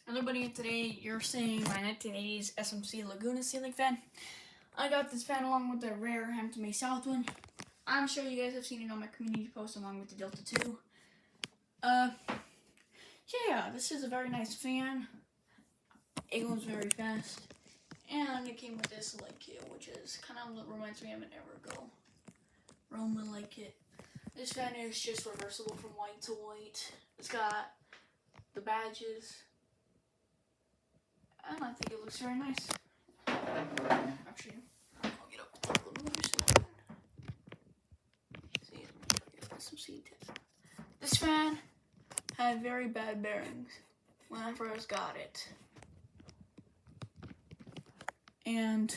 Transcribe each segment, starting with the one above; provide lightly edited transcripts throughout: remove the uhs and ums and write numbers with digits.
Everybody, today you're seeing my 1980s SMC Laguna Ceiling Fan. I got this fan along with the rare Hampton May South one. I'm sure you guys have seen it on my community post along with the Delta 2. Yeah, this is a very nice fan. It goes very fast. And it came with this light kit, which is kind of reminds me of an Evergo Roman light kit. This fan is just reversible from white to white. It's got the badges. And I think it looks very nice. Actually, I'll get up a little more so you can see SMC. This fan had very bad bearings when I first got it. And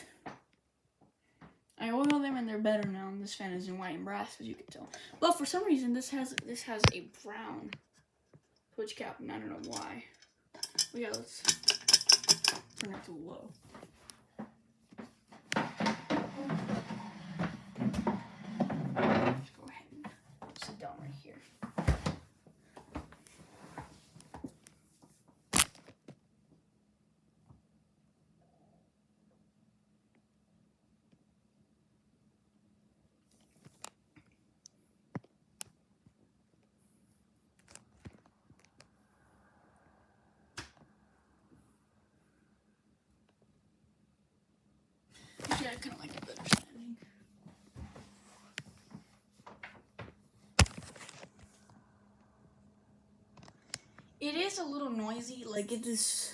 I oiled them and they're better now. And this fan is in white and brass, as you can tell. But for some reason, this has a brown switch cap, and I don't know why. But yeah, let's turn it to low. Let's go ahead and sit down right here. Yeah, I kind of like it better standing. It is a little noisy, like it is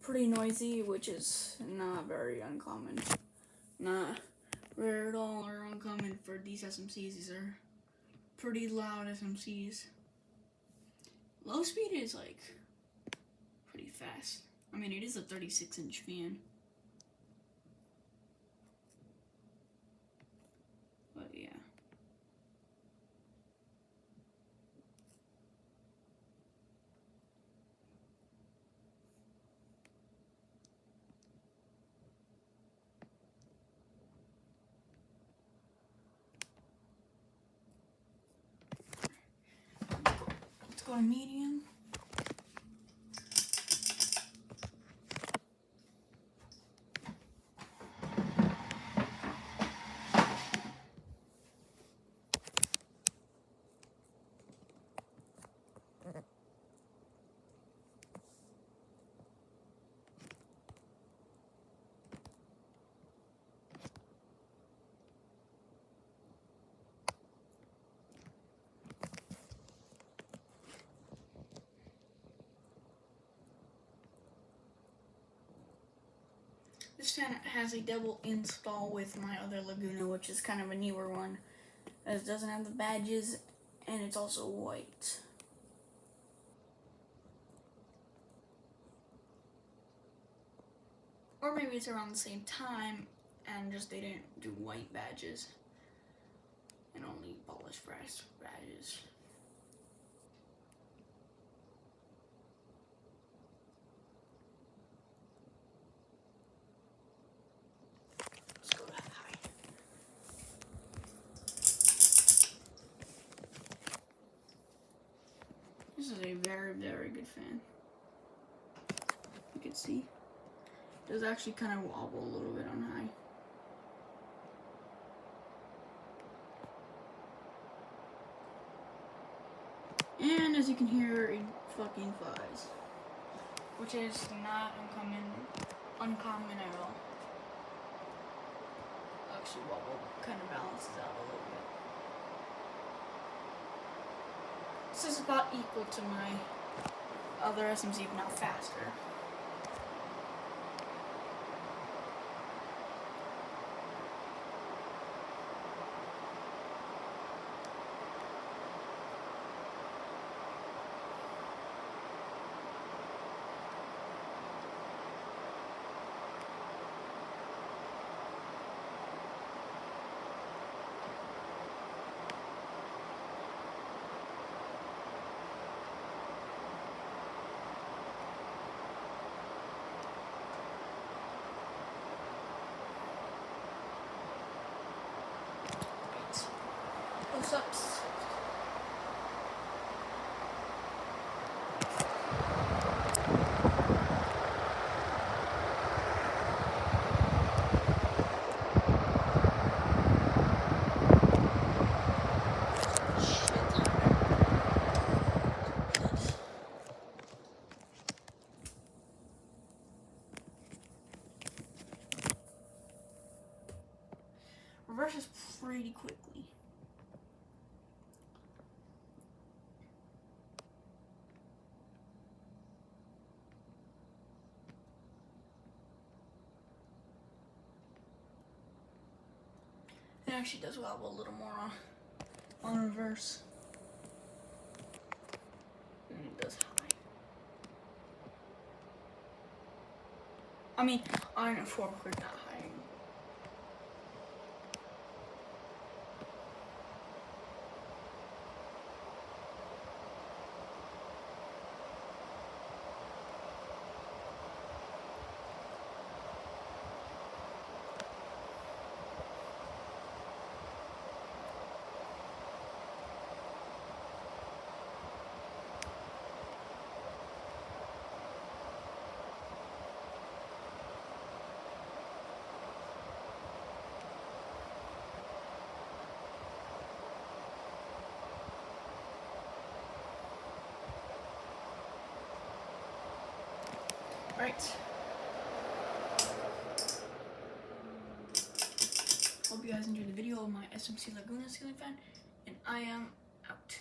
pretty noisy, which is not very uncommon. Not rare at all or uncommon for these SMCs. These are pretty loud SMCs. Low speed is like pretty fast. I mean, it is a 36-inch fan. But yeah. Let's go to medium. This fan has a double install with my other Laguna, which is kind of a newer one, as it doesn't have the badges, and it's also white. Or maybe it's around the same time, and just they didn't do white badges, and only polished brass badges. This is a very, very good fan. You can see. It does actually kind of wobble a little bit on high. And as you can hear, it fucking flies. Which is not uncommon at all. Actually wobble kind of balances out a little bit. This is about equal to my other SMC, if not faster. Close-ups. pretty quickly. It actually does have a little more on reverse. And it does high. I mean, on a forward, not high. Right. Hope you guys enjoyed the video of my SMC Laguna Ceiling Fan, and I am out.